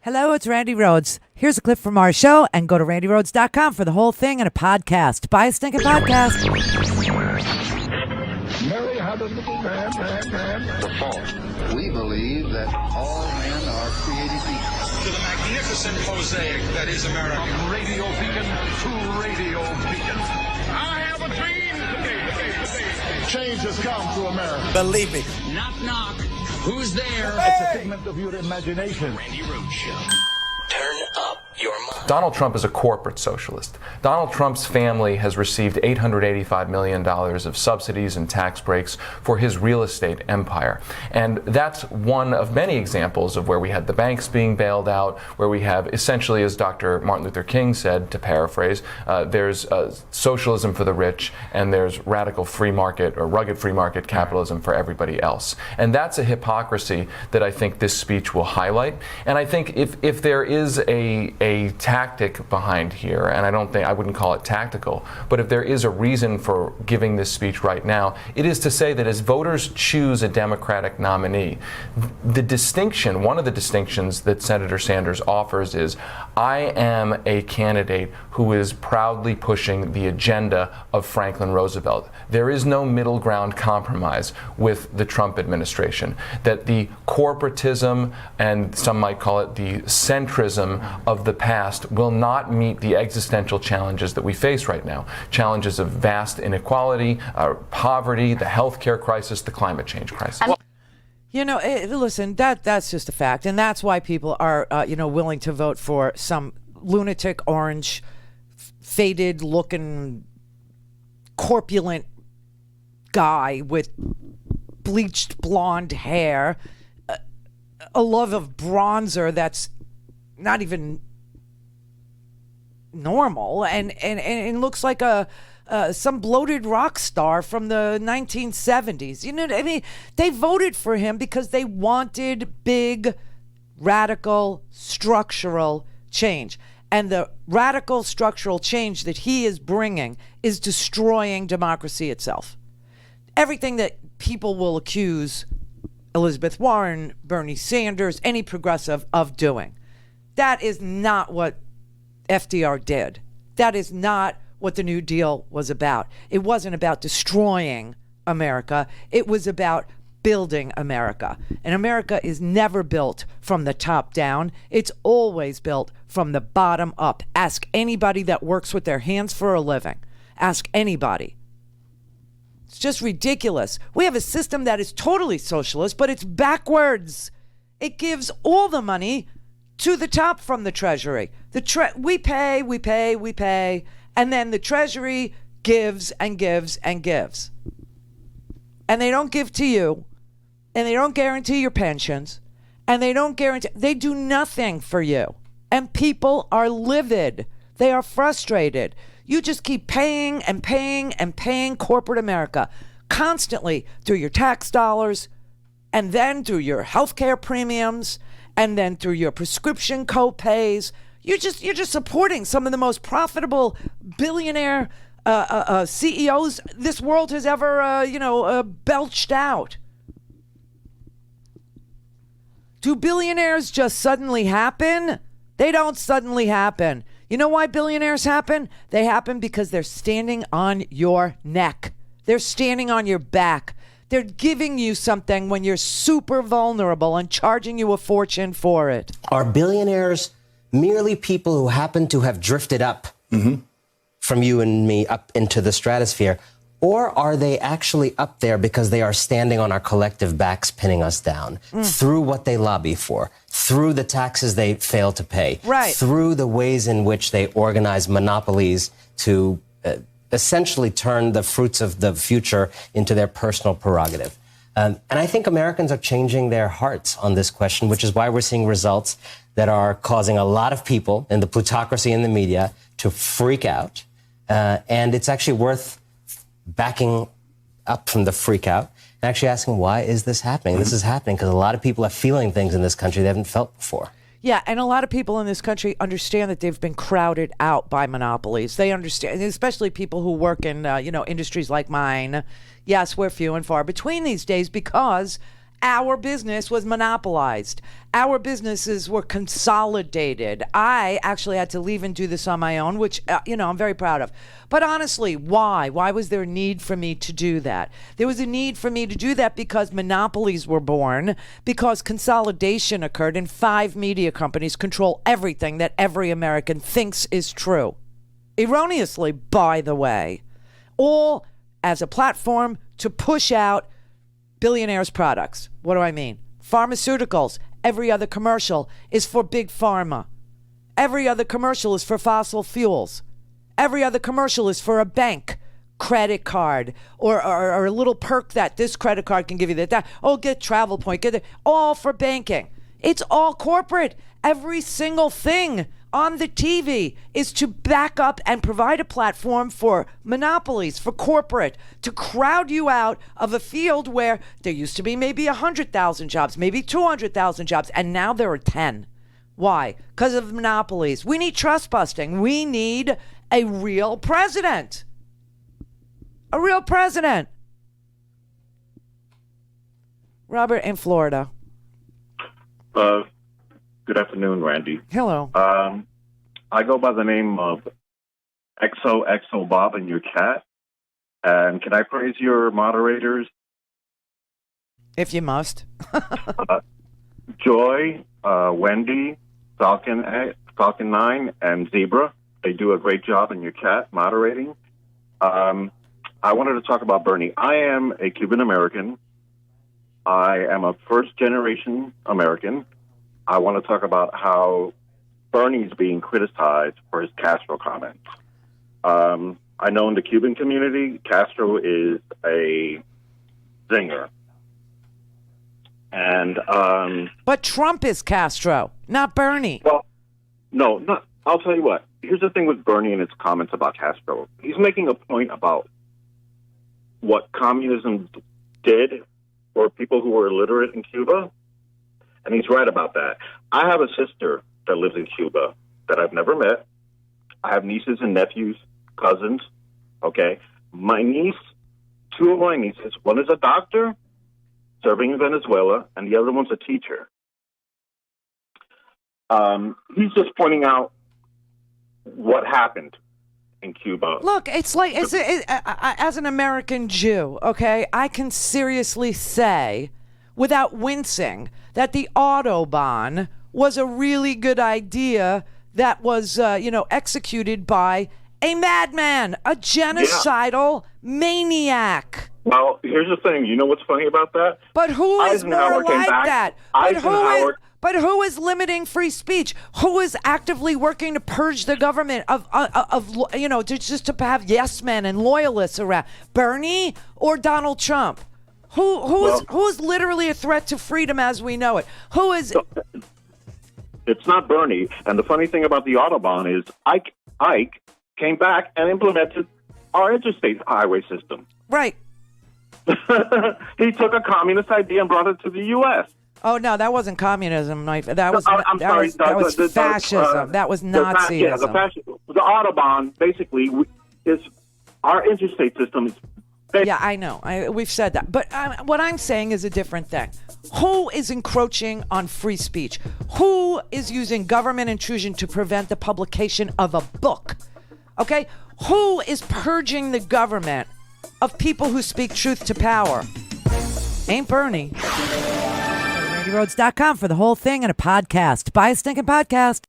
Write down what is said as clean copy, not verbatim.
Hello, it's Randi Rhodes. Here's a clip from our show, and go to randyrhodes.com for the whole thing and a podcast. Buy a stinking podcast. Mary had a little lamb. The fall. We believe that all men are created equal. To the magnificent mosaic that is America. From radio beacon to radio beacon. I have a dream today. Change has come to America. Believe me. Knock, knock. Who's there? It's a figment of your imagination. Randi Rhodes Show. Turn up your mind. Donald Trump is a corporate socialist. Donald Trump's family has received $885 million of subsidies and tax breaks for his real estate empire. And that's one of many examples of where we had the banks being bailed out, where we have essentially, as Dr. Martin Luther King said, to paraphrase, there's socialism for the rich and there's radical free market or rugged free market capitalism for everybody else. And that's a hypocrisy that I think this speech will highlight. And I think if there is a tactic behind here, and I wouldn't call it tactical, but if there is a reason for giving this speech right now, it is to say that as voters choose a Democratic nominee, one of the distinctions that Senator Sanders offers is, I am a candidate who is proudly pushing the agenda of Franklin Roosevelt. There is no middle ground compromise with the Trump administration. That the corporatism, and some might call it the centrism of the past, will not meet the existential challenges that we face right now. Challenges of vast inequality, poverty, the healthcare crisis, the climate change crisis. You know, listen, that's just a fact. And that's why people are, willing to vote for some lunatic orange, faded looking, corpulent guy with bleached blonde hair, a love of bronzer that's not even normal, and looks like some bloated rock star from the 1970s. You know what I mean? They voted for him because they wanted big, radical, structural change. And the radical structural change that he is bringing is destroying democracy itself. Everything that people will accuse Elizabeth Warren, Bernie Sanders, any progressive of doing. That is not what FDR did. That is not what the New Deal was about. It wasn't about destroying America. It was about building America. And America is never built from the top down. It's always built from the bottom up. Ask anybody that works with their hands for a living. Ask anybody. It's just ridiculous. We have a system that is totally socialist, but it's backwards. It gives all the money to the top from the Treasury. We pay, and then the Treasury gives and gives and gives. And they don't give to you, and they don't guarantee your pensions, and they do nothing for you. And people are livid. They are frustrated. You just keep paying and paying and paying corporate America constantly through your tax dollars, and then through your healthcare premiums, and then through your prescription co-pays. You're just supporting some of the most profitable billionaire CEOs this world has ever belched out. Do billionaires just suddenly happen? They don't suddenly happen. You know why billionaires happen? They happen because they're standing on your neck. They're standing on your back. They're giving you something when you're super vulnerable and charging you a fortune for it. Are billionaires merely people who happen to have drifted up from you and me up into the stratosphere? Or are they actually up there because they are standing on our collective backs, pinning us down through what they lobby for, through the taxes they fail to pay, through the ways in which they organize monopolies to essentially turn the fruits of the future into their personal prerogative? And I think Americans are changing their hearts on this question, which is why we're seeing results that are causing a lot of people in the plutocracy in the media to freak out. And it's actually worth backing up from the freak out and actually asking, why is this happening? This is happening because a lot of people are feeling things in this country they haven't felt before. Yeah, and a lot of people in this country understand that they've been crowded out by monopolies. They understand, especially people who work in, industries like mine. Yes, we're few and far between these days because our business was monopolized. Our businesses were consolidated. I actually had to leave and do this on my own, which, I'm very proud of. But honestly, why? Why was there a need for me to do that? There was a need for me to do that because monopolies were born, because consolidation occurred, and 5 media companies control everything that every American thinks is true. Erroneously, by the way. All as a platform to push out billionaires' products. What do I mean? Pharmaceuticals. Every other commercial is for big pharma. Every other commercial is for fossil fuels. Every other commercial is for a bank credit card or a little perk that this credit card can give you that. Oh, get travel point. Get it. All for banking. It's all corporate. Every single thing on the TV is to back up and provide a platform for monopolies, for corporate, to crowd you out of a field where there used to be maybe 100,000 jobs, maybe 200,000 jobs, and now there are 10. Why? Because of monopolies. We need trust busting. We need a real president. A real president. Robert in Florida. Good afternoon, Randy. Hello. I go by the name of XOXO Bob and your cat. And can I praise your moderators? If you must. Joy, Wendy, Falcon 9, and Zebra. They do a great job in your chat moderating. I wanted to talk about Bernie. I am a Cuban American. I am a first-generation American. I want to talk about how Bernie's being criticized for his Castro comments. I know in the Cuban community, Castro is a zinger. And but Trump is Castro, not Bernie. Well, no, not. I'll tell you what. Here's the thing with Bernie and his comments about Castro. He's making a point about what communism did for people who were illiterate in Cuba. And he's right about that. I have a sister that lives in Cuba that I've never met. I have nieces and nephews, cousins, okay? My niece, 2 of my nieces, one is a doctor serving in Venezuela, and the other one's a teacher. He's just pointing out what happened in Cuba. Look, it's like, as an American Jew, okay, I can seriously say, without wincing, that the Autobahn was a really good idea that was, executed by a madman, a genocidal maniac. Well, here's the thing. You know what's funny about that? But who is more like that? But who is limiting free speech? Who is actively working to purge the government of just to have yes men and loyalists around? Bernie or Donald Trump? Who's literally a threat to freedom as we know it? Who is? It's not Bernie. And the funny thing about the Autobahn is Ike came back and implemented our interstate highway system. Right. He took a communist idea and brought it to the U.S. Oh no, that wasn't communism. That was fascism. That was Nazism. The Autobahn basically is our interstate system. Yeah, I know. We've said that. But what I'm saying is a different thing. Who is encroaching on free speech? Who is using government intrusion to prevent the publication of a book? Okay? Who is purging the government of people who speak truth to power? Ain't Bernie. RandiRhodes.com for the whole thing and a podcast. Buy a stinking podcast.